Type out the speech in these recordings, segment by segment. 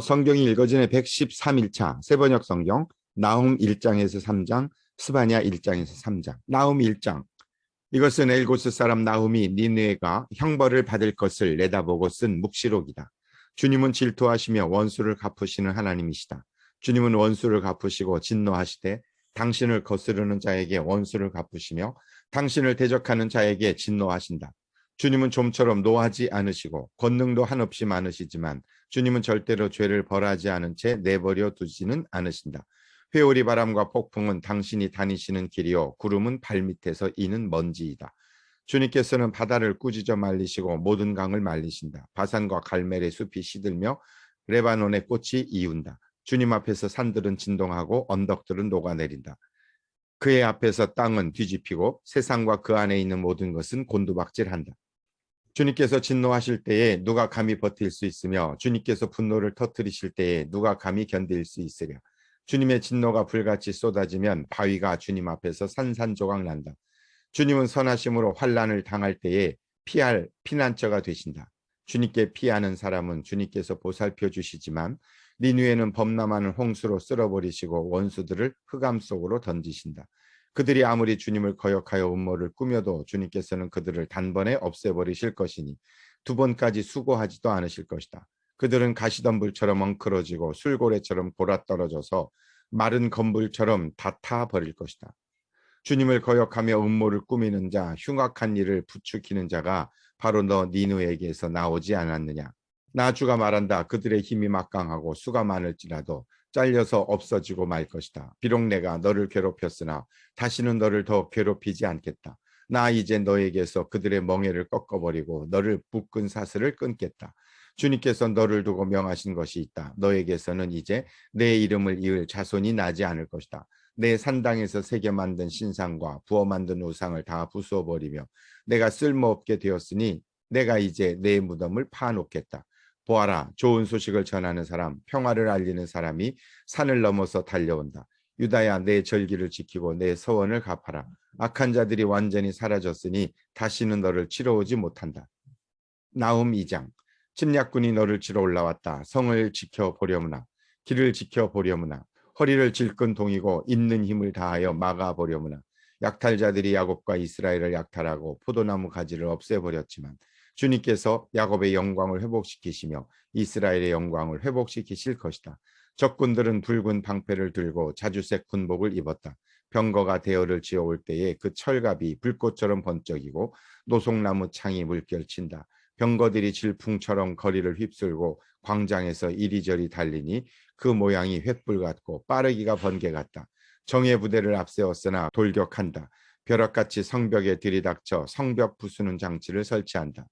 성경이 읽어지는 113일차 세번역 성경 나훔 1장에서 3장, 스바냐 1장에서 3장. 나훔 1장. 이것은 엘고스 사람 나훔이 니느웨가 형벌을 받을 것을 내다보고 쓴 묵시록이다. 주님은 질투하시며 원수를 갚으시는 하나님이시다. 주님은 원수를 갚으시고 진노하시되 당신을 거스르는 자에게 원수를 갚으시며 당신을 대적하는 자에게 진노하신다. 주님은 좀처럼 노하지 않으시고 권능도 한없이 많으시지만 주님은 절대로 죄를 벌하지 않은 채 내버려 두지는 않으신다. 회오리 바람과 폭풍은 당신이 다니시는 길이요 구름은 발밑에서 이는 먼지이다. 주님께서는 바다를 꾸짖어 말리시고 모든 강을 말리신다. 바산과 갈멜의 숲이 시들며 레바논의 꽃이 이운다. 주님 앞에서 산들은 진동하고 언덕들은 녹아내린다. 그의 앞에서 땅은 뒤집히고 세상과 그 안에 있는 모든 것은 곤두박질한다. 주님께서 진노하실 때에 누가 감히 버틸 수 있으며 주님께서 분노를 터뜨리실 때에 누가 감히 견딜 수 있으랴. 주님의 진노가 불같이 쏟아지면 바위가 주님 앞에서 산산조각 난다. 주님은 선하심으로 환난을 당할 때에 피할 피난처가 되신다. 주님께 피하는 사람은 주님께서 보살펴 주시지만 니느웨는 범람하는 홍수로 쓸어버리시고 원수들을 흑암 속으로 던지신다. 그들이 아무리 주님을 거역하여 음모를 꾸며도 주님께서는 그들을 단번에 없애버리실 것이니 두 번까지 수고하지도 않으실 것이다. 그들은 가시덤불처럼 엉클어지고 술고래처럼 골아떨어져서 마른 건불처럼 다 타버릴 것이다. 주님을 거역하며 음모를 꾸미는 자, 흉악한 일을 부추기는 자가 바로 너 니느웨에게서 나오지 않았느냐. 나 주가 말한다. 그들의 힘이 막강하고 수가 많을지라도 잘려서 없어지고 말 것이다. 비록 내가 너를 괴롭혔으나 다시는 너를 더 괴롭히지 않겠다. 나 이제 너에게서 그들의 멍에를 꺾어버리고 너를 묶은 사슬을 끊겠다. 주님께서 너를 두고 명하신 것이 있다. 너에게서는 이제 내 이름을 이을 자손이 나지 않을 것이다. 내 산당에서 새겨 만든 신상과 부어 만든 우상을 다 부수어버리며 내가 쓸모없게 되었으니 내가 이제 내 무덤을 파놓겠다. 보아라, 좋은 소식을 전하는 사람, 평화를 알리는 사람이 산을 넘어서 달려온다. 유다야, 내 절기를 지키고 내 서원을 갚아라. 악한 자들이 완전히 사라졌으니 다시는 너를 치러 오지 못한다. 나훔 2장. 침략군이 너를 치러 올라왔다. 성을 지켜보려무나 길을 지켜보려무나 허리를 질끈 동이고 있는 힘을 다하여 막아보려무나 약탈자들이 야곱과 이스라엘을 약탈하고 포도나무 가지를 없애버렸지만 주님께서 야곱의 영광을 회복시키시며 이스라엘의 영광을 회복시키실 것이다. 적군들은 붉은 방패를 들고 자주색 군복을 입었다. 병거가 대열을 지어올 때에 그 철갑이 불꽃처럼 번쩍이고 노송나무 창이 물결친다. 병거들이 질풍처럼 거리를 휩쓸고 광장에서 이리저리 달리니 그 모양이 횃불 같고 빠르기가 번개 같다. 정예 부대를 앞세웠으나 돌격한다. 벼락같이 성벽에 들이닥쳐 성벽 부수는 장치를 설치한다.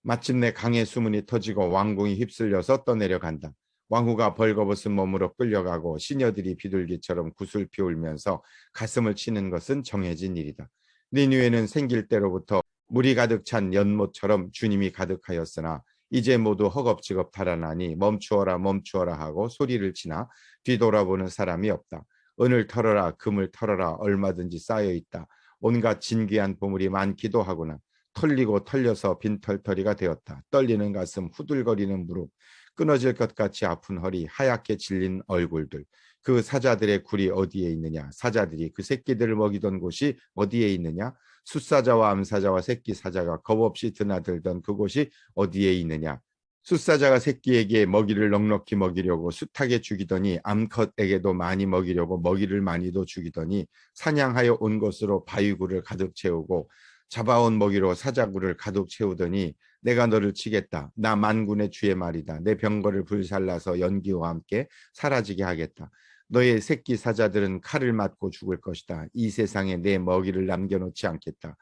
마침내 강의 수문이 터지고 왕궁이 휩쓸려서 떠내려간다. 왕후가 벌거벗은 몸으로 끌려가고 시녀들이 비둘기처럼 구슬피 울면서 가슴을 치는 것은 정해진 일이다. 니느웨는 생길 때로부터 물이 가득 찬 연못처럼 주님이 가득하였으나 이제 모두 허겁지겁 달아나니 멈추어라 멈추어라 하고 소리를 치나 뒤돌아보는 사람이 없다. 은을 털어라 금을 털어라 얼마든지 쌓여있다. 온갖 진귀한 보물이 많기도 하구나. 털리고 털려서 빈털터리가 되었다. 떨리는 가슴, 후들거리는 무릎, 끊어질 것 같이 아픈 허리, 하얗게 질린 얼굴들. 그 사자들의 굴이 어디에 있느냐? 사자들이 그 새끼들을 먹이던 곳이 어디에 있느냐? 숫사자와 암사자와 새끼 사자가 겁없이 드나들던 그곳이 어디에 있느냐? 숫사자가 새끼에게 먹이를 넉넉히 먹이려고 숱하게 죽이더니 암컷에게도 많이 먹이려고 먹이를 많이도 죽이더니 사냥하여 온 것으로 바위굴을 가득 채우고 잡아온 먹이로 사자굴을 가득 채우더니 내가 너를 치겠다. 나 만군의 주의 말이다. 내 병거를 불살라서 연기와 함께 사라지게 하겠다. 너의 새끼 사자들은 칼을 맞고 죽을 것이다. 이 세상에 내 먹이를 남겨놓지 않겠다.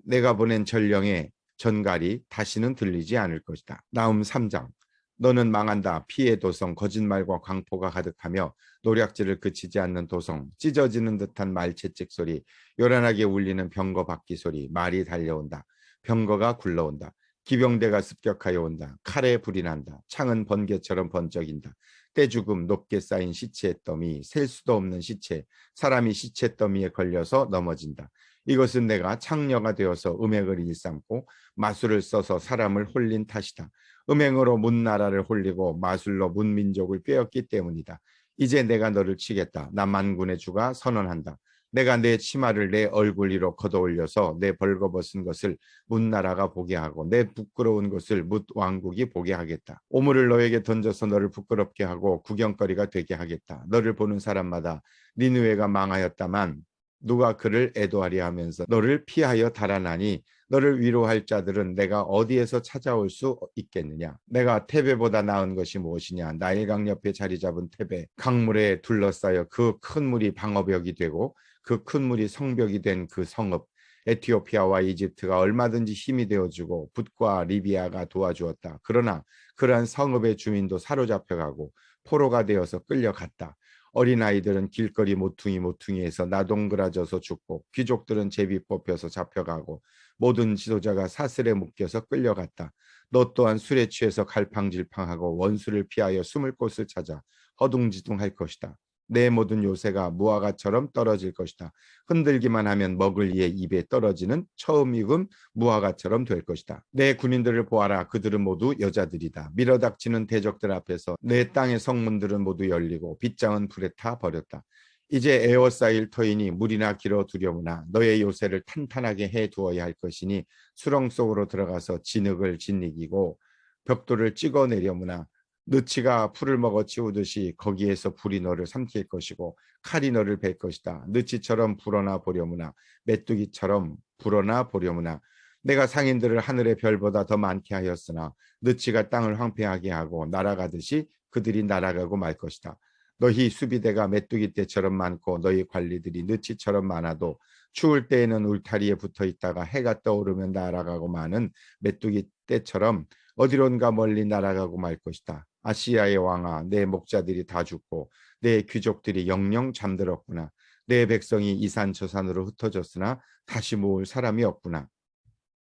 내가 보낸 전령의 전갈이 다시는 들리지 않을 것이다. 나훔 3장. 너는 망한다. 피해 도성, 거짓말과 광포가 가득하며 노략질을 그치지 않는 도성, 찢어지는 듯한 말채찍 소리, 요란하게 울리는 병거 바퀴 소리, 말이 달려온다. 병거가 굴러온다. 기병대가 습격하여 온다. 칼에 불이 난다. 창은 번개처럼 번쩍인다. 떼죽음 높게 쌓인 시체의 더미, 셀 수도 없는 시체, 사람이 시체 더미에 걸려서 넘어진다. 이것은 내가 창녀가 되어서 음행을 일삼고 마술을 써서 사람을 홀린 탓이다. 음행으로 문 나라를 홀리고 마술로 문 민족을 빼앗기 때문이다. 이제 내가 너를 치겠다. 나 만군의 주가 선언한다. 내가 내 치마를 내 얼굴 위로 걷어올려서 내 벌거벗은 것을 문 나라가 보게 하고 내 부끄러운 것을 뭇 왕국이 보게 하겠다. 오물을 너에게 던져서 너를 부끄럽게 하고 구경거리가 되게 하겠다. 너를 보는 사람마다 니느웨가 망하였다만 누가 그를 애도하려 하면서 너를 피하여 달아나니 너를 위로할 자들은 내가 어디에서 찾아올 수 있겠느냐. 내가 테베보다 나은 것이 무엇이냐. 나일강 옆에 자리 잡은 테베, 강물에 둘러싸여 그 큰 물이 방어벽이 되고 그 큰 물이 성벽이 된 그 성읍, 에티오피아와 이집트가 얼마든지 힘이 되어주고 붓과 리비아가 도와주었다. 그러나 그러한 성읍의 주민도 사로잡혀가고 포로가 되어서 끌려갔다. 어린아이들은 길거리 모퉁이에서 나동그라져서 죽고 귀족들은 제비 뽑혀서 잡혀가고 모든 지도자가 사슬에 묶여서 끌려갔다. 너 또한 술에 취해서 갈팡질팡하고 원수를 피하여 숨을 곳을 찾아 허둥지둥할 것이다. 내 모든 요새가 무화과처럼 떨어질 것이다. 흔들기만 하면 먹을 이의 입에 떨어지는 처음 익은 무화과처럼 될 것이다. 내 군인들을 보아라. 그들은 모두 여자들이다. 밀어닥치는 대적들 앞에서 내 땅의 성문들은 모두 열리고 빗장은 불에 타 버렸다. 이제 에워싸일 터이니 물이나 길어 두려우나 너의 요새를 탄탄하게 해 두어야 할 것이니 수렁 속으로 들어가서 진흙을 짓이기고 벽돌을 찍어내려무나 느치가 풀을 먹어 치우듯이 거기에서 불이 너를 삼킬 것이고 칼이 너를 벨 것이다. 느치처럼 불어나 보려무나 메뚜기처럼 불어나 보려무나 내가 상인들을 하늘의 별보다 더 많게 하였으나 느치가 땅을 황폐하게 하고 날아가듯이 그들이 날아가고 말 것이다. 너희 수비대가 메뚜기 떼처럼 많고 너희 관리들이 느치처럼 많아도 추울 때에는 울타리에 붙어 있다가 해가 떠오르면 날아가고 마는 메뚜기 떼처럼 어디론가 멀리 날아가고 말 것이다. 아시아의 왕아, 내 목자들이 다 죽고 내 귀족들이 영영 잠들었구나. 내 백성이 이산 저산으로 흩어졌으나 다시 모을 사람이 없구나.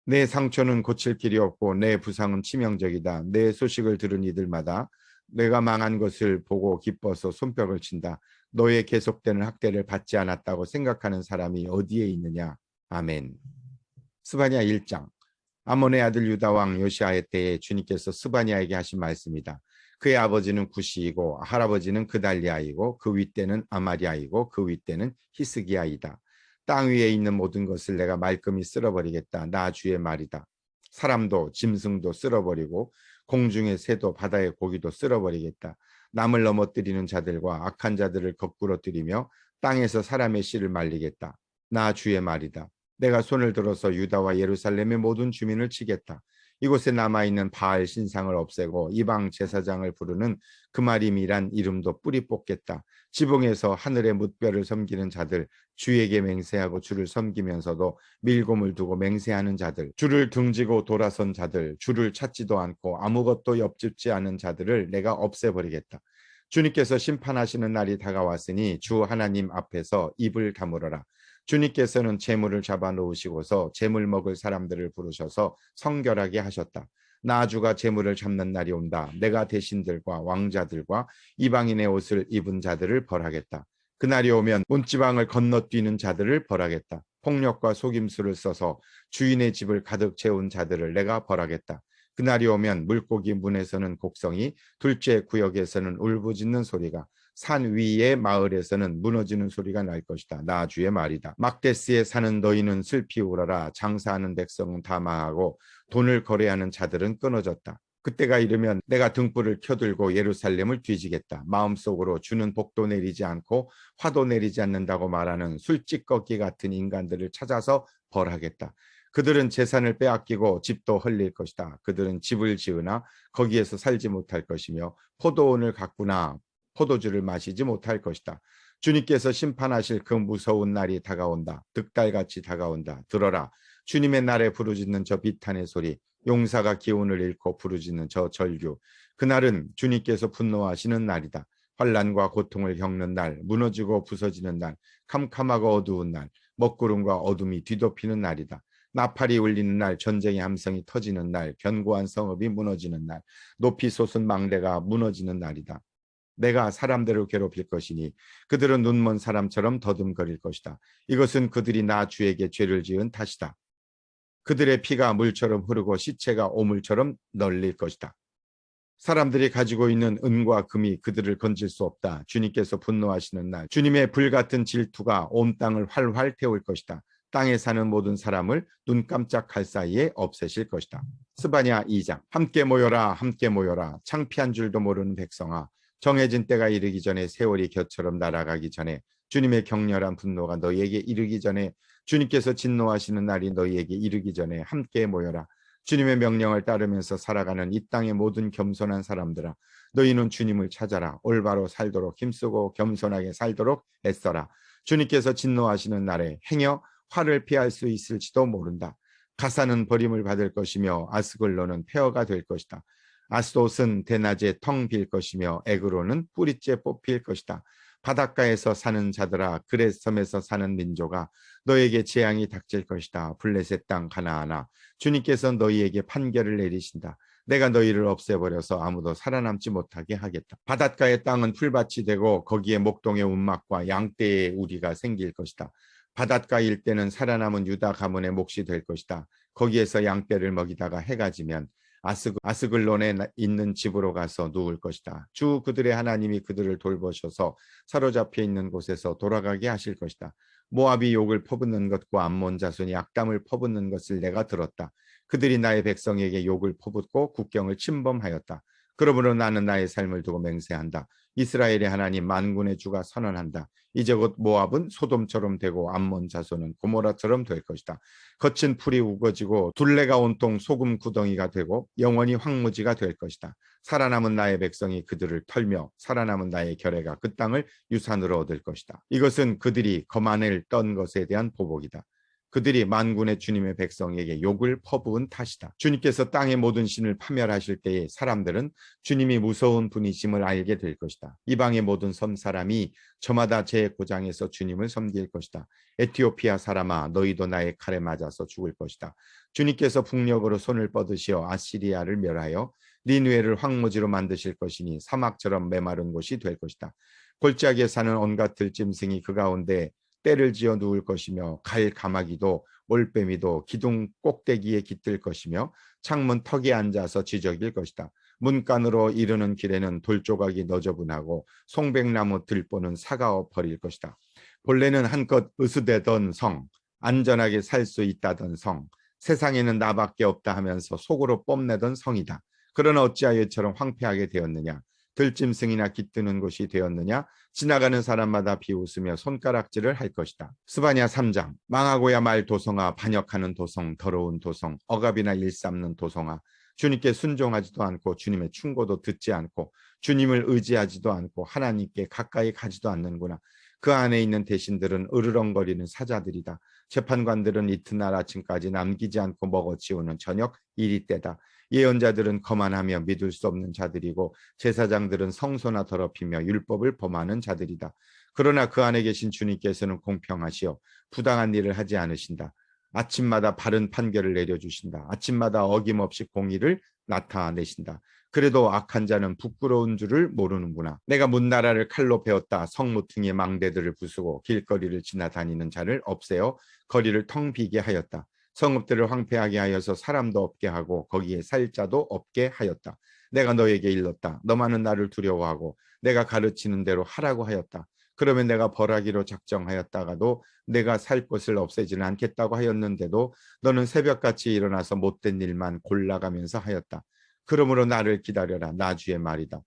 내 상처는 고칠 길이 없고 내 부상은 치명적이다. 내 소식을 들은 이들마다 내가 망한 것을 보고 기뻐서 손뼉을 친다. 너의 계속되는 학대를 받지 않았다고 생각하는 사람이 어디에 있느냐. 아멘. 스바냐 1장. 아몬의 아들 유다 왕 요시아의 때에 주님께서 스바냐에게 하신 말씀이다. 그의 아버지는 구시이고 할아버지는 그달리아이고 그 윗대는 아마리아이고 그 윗대는 히스기야이다. 땅 위에 있는 모든 것을 내가 말끔히 쓸어버리겠다. 나 주의 말이다. 사람도 짐승도 쓸어버리고 공중의 새도 바다의 고기도 쓸어버리겠다. 남을 넘어뜨리는 자들과 악한 자들을 거꾸러뜨리며 땅에서 사람의 씨를 말리겠다. 나 주의 말이다. 내가 손을 들어서 유다와 예루살렘의 모든 주민을 치겠다. 이곳에 남아있는 바알 신상을 없애고 이방 제사장을 부르는 그마림이란 이름도 뿌리 뽑겠다. 지붕에서 하늘의 뭇별을 섬기는 자들, 주에게 맹세하고 주를 섬기면서도 밀곰을 두고 맹세하는 자들, 주를 등지고 돌아선 자들, 주를 찾지도 않고 아무것도 엽집지 않은 자들을 내가 없애버리겠다. 주님께서 심판하시는 날이 다가왔으니 주 하나님 앞에서 입을 다물어라. 주님께서는 재물을 잡아놓으시고서 재물 먹을 사람들을 부르셔서 성결하게 하셨다. 나 주가 재물을 잡는 날이 온다. 내가 대신들과 왕자들과 이방인의 옷을 입은 자들을 벌하겠다. 그날이 오면 문지방을 건너뛰는 자들을 벌하겠다. 폭력과 속임수를 써서 주인의 집을 가득 채운 자들을 내가 벌하겠다. 그날이 오면 물고기 문에서는 곡성이, 둘째 구역에서는 울부짖는 소리가, 산 위의 마을에서는 무너지는 소리가 날 것이다. 나 주의 말이다. 막데스에 사는 너희는 슬피 울어라. 장사하는 백성은 다 망하고 돈을 거래하는 자들은 끊어졌다. 그때가 이르면 내가 등불을 켜들고 예루살렘을 뒤지겠다. 마음속으로 주는 복도 내리지 않고 화도 내리지 않는다고 말하는 술찌꺼기 같은 인간들을 찾아서 벌하겠다. 그들은 재산을 빼앗기고 집도 헐릴 것이다. 그들은 집을 지으나 거기에서 살지 못할 것이며 포도원을 갖구나 포도주를 마시지 못할 것이다. 주님께서 심판하실 그 무서운 날이 다가온다. 득달같이 다가온다. 들어라. 주님의 날에 부르짖는 저 비탄의 소리, 용사가 기운을 잃고 부르짖는 저 절규. 그날은 주님께서 분노하시는 날이다. 환난과 고통을 겪는 날, 무너지고 부서지는 날, 캄캄하고 어두운 날, 먹구름과 어둠이 뒤덮이는 날이다. 나팔이 울리는 날, 전쟁의 함성이 터지는 날, 견고한 성읍이 무너지는 날, 높이 솟은 망대가 무너지는 날이다. 내가 사람들을 괴롭힐 것이니 그들은 눈먼 사람처럼 더듬거릴 것이다. 이것은 그들이 나 주에게 죄를 지은 탓이다. 그들의 피가 물처럼 흐르고 시체가 오물처럼 널릴 것이다. 사람들이 가지고 있는 은과 금이 그들을 건질 수 없다. 주님께서 분노하시는 날 주님의 불같은 질투가 온 땅을 활활 태울 것이다. 땅에 사는 모든 사람을 눈 깜짝할 사이에 없애실 것이다. 스바냐 2장. 함께 모여라, 함께 모여라. 창피한 줄도 모르는 백성아, 정해진 때가 이르기 전에, 세월이 겨처럼 날아가기 전에, 주님의 격렬한 분노가 너희에게 이르기 전에, 주님께서 진노하시는 날이 너희에게 이르기 전에 함께 모여라. 주님의 명령을 따르면서 살아가는 이 땅의 모든 겸손한 사람들아, 너희는 주님을 찾아라. 올바로 살도록 힘쓰고 겸손하게 살도록 애써라. 주님께서 진노하시는 날에 행여 화를 피할 수 있을지도 모른다. 가사는 버림을 받을 것이며 아스글론은 폐허가 될 것이다. 아스돗은 대낮에 텅 빌 것이며 에그로는 뿌리째 뽑힐 것이다. 바닷가에서 사는 자들아, 그렛섬에서 사는 민족아, 너에게 재앙이 닥칠 것이다. 블레셋 땅 가나안아, 주님께서 너희에게 판결을 내리신다. 내가 너희를 없애버려서 아무도 살아남지 못하게 하겠다. 바닷가의 땅은 풀밭이 되고 거기에 목동의 운막과 양떼의 우리가 생길 것이다. 바닷가 일대는 살아남은 유다 가문의 몫이 될 것이다. 거기에서 양떼를 먹이다가 해가 지면 아스글론에 있는 집으로 가서 누울 것이다. 주 그들의 하나님이 그들을 돌보셔서 사로잡혀 있는 곳에서 돌아가게 하실 것이다. 모압이 욕을 퍼붓는 것과 암몬 자손이 악담을 퍼붓는 것을 내가 들었다. 그들이 나의 백성에게 욕을 퍼붓고 국경을 침범하였다. 그러므로 나는 나의 삶을 두고 맹세한다. 이스라엘의 하나님 만군의 주가 선언한다. 이제 곧 모압은 소돔처럼 되고 암몬 자손은 고모라처럼 될 것이다. 거친 풀이 우거지고 둘레가 온통 소금 구덩이가 되고 영원히 황무지가 될 것이다. 살아남은 나의 백성이 그들을 털며 살아남은 나의 결혜가 그 땅을 유산으로 얻을 것이다. 이것은 그들이 거만을 떤 것에 대한 보복이다. 그들이 만군의 주님의 백성에게 욕을 퍼부은 탓이다. 주님께서 땅의 모든 신을 파멸하실 때에 사람들은 주님이 무서운 분이심을 알게 될 것이다. 이방의 모든 섬 사람이 저마다 제 고장에서 주님을 섬길 것이다. 에티오피아 사람아, 너희도 나의 칼에 맞아서 죽을 것이다. 주님께서 북녘으로 손을 뻗으시어 아시리아를 멸하여 니느웨를 황무지로 만드실 것이니 사막처럼 메마른 곳이 될 것이다. 골짜기에 사는 온갖 들짐승이 그 가운데 때를 지어 누울 것이며 갈 가마귀도 올빼미도 기둥 꼭대기에 깃들 것이며 창문 턱에 앉아서 지저길 것이다. 문간으로 이르는 길에는 돌조각이 너저분하고 송백나무 들보는 사가워 버릴 것이다. 본래는 한껏 으스대던 성, 안전하게 살 수 있다던 성, 세상에는 나밖에 없다 하면서 속으로 뽐내던 성이다. 그러나 어찌하여 이처럼 황폐하게 되었느냐? 들짐승이나 깃드는 곳이 되었느냐? 지나가는 사람마다 비웃으며 손가락질을 할 것이다. 스바냐 3장. 망하고야 말 도성아, 반역하는 도성, 더러운 도성, 억압이나 일삼는 도성아, 주님께 순종하지도 않고 주님의 충고도 듣지 않고 주님을 의지하지도 않고 하나님께 가까이 가지도 않는구나. 그 안에 있는 대신들은 으르렁거리는 사자들이다. 재판관들은 이튿날 아침까지 남기지 않고 먹어치우는 저녁 이리 때다. 예언자들은 거만하며 믿을 수 없는 자들이고 제사장들은 성소나 더럽히며 율법을 범하는 자들이다. 그러나 그 안에 계신 주님께서는 공평하시오 부당한 일을 하지 않으신다. 아침마다 바른 판결을 내려주신다. 아침마다 어김없이 공의를 나타내신다. 그래도 악한 자는 부끄러운 줄을 모르는구나. 내가 문나라를 칼로 베었다. 성무퉁이 망대들을 부수고 길거리를 지나다니는 자를 없애어 거리를 텅 비게 하였다. 성읍들을 황폐하게 하여서 사람도 없게 하고 거기에 살 자도 없게 하였다. 내가 너에게 일렀다. 너만은 나를 두려워하고 내가 가르치는 대로 하라고 하였다. 그러면 내가 벌하기로 작정하였다가도 내가 살 것을 없애지는 않겠다고 하였는데도 너는 새벽같이 일어나서 못된 일만 골라가면서 하였다. 그러므로 나를 기다려라. 나 주의 말이다.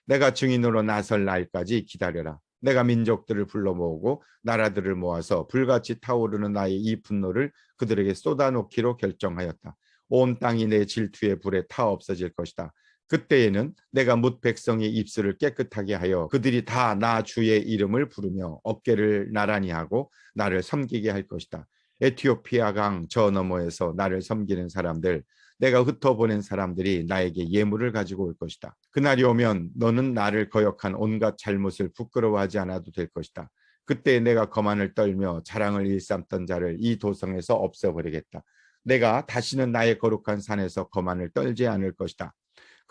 내가 증인으로 나설 날까지 기다려라. 내가 민족들을 불러 모으고 나라들을 모아서 불같이 타오르는 나의 이 분노를 그들에게 쏟아놓기로 결정하였다. 온 땅이 내 질투의 불에 타 없어질 것이다. 그때에는 내가 뭇 백성의 입술을 깨끗하게 하여 그들이 다 나 주의 이름을 부르며 어깨를 나란히 하고 나를 섬기게 할 것이다. 에티오피아 강 저 너머에서 나를 섬기는 사람들, 내가 흩어보낸 사람들이 나에게 예물을 가지고 올 것이다. 그날이 오면 너는 나를 거역한 온갖 잘못을 부끄러워하지 않아도 될 것이다. 그때 내가 거만을 떨며 자랑을 일삼던 자를 이 도성에서 없애버리겠다. 내가 다시는 나의 거룩한 산에서 거만을 떨지 않을 것이다.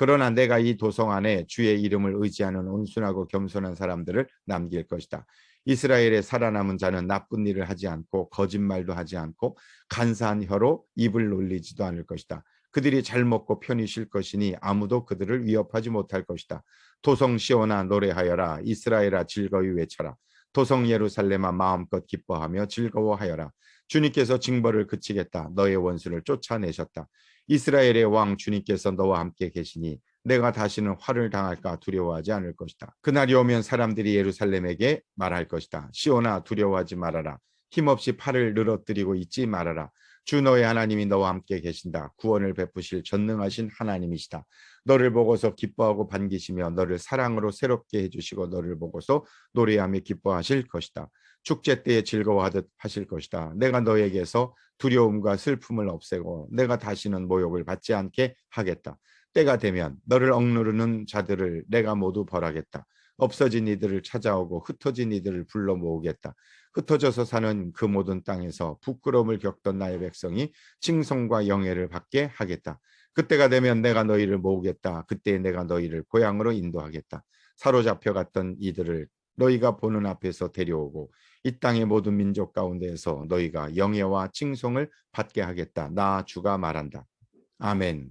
그러나 내가 이 도성 안에 주의 이름을 의지하는 온순하고 겸손한 사람들을 남길 것이다. 이스라엘의 살아남은 자는 나쁜 일을 하지 않고 거짓말도 하지 않고 간사한 혀로 입을 놀리지도 않을 것이다. 그들이 잘 먹고 편히 쉴 것이니 아무도 그들을 위협하지 못할 것이다. 도성 시온아 노래하여라. 이스라엘아 즐거이 외쳐라. 도성 예루살렘아 마음껏 기뻐하며 즐거워하여라. 주님께서 징벌을 그치겠다. 너의 원수를 쫓아내셨다. 이스라엘의 왕 주님께서 너와 함께 계시니 내가 다시는 화를 당할까 두려워하지 않을 것이다. 그날이 오면 사람들이 예루살렘에게 말할 것이다. 시온아 두려워하지 말아라. 힘없이 팔을 늘어뜨리고 있지 말아라. 주 너의 하나님이 너와 함께 계신다. 구원을 베푸실 전능하신 하나님이시다. 너를 보고서 기뻐하고 반기시며 너를 사랑으로 새롭게 해주시고 너를 보고서 노래하며 기뻐하실 것이다. 축제 때에 즐거워하듯 하실 것이다. 내가 너에게서 두려움과 슬픔을 없애고 내가 다시는 모욕을 받지 않게 하겠다. 때가 되면 너를 억누르는 자들을 내가 모두 벌하겠다. 없어진 이들을 찾아오고 흩어진 이들을 불러 모으겠다. 흩어져서 사는 그 모든 땅에서 부끄러움을 겪던 나의 백성이 칭송과 영예를 받게 하겠다. 그때가 되면 내가 너희를 모으겠다. 그때 내가 너희를 고향으로 인도하겠다. 사로잡혀 갔던 이들을 너희가 보는 앞에서 데려오고 이 땅의 모든 민족 가운데에서 너희가 영예와 칭송을 받게 하겠다. 나 주가 말한다. 아멘.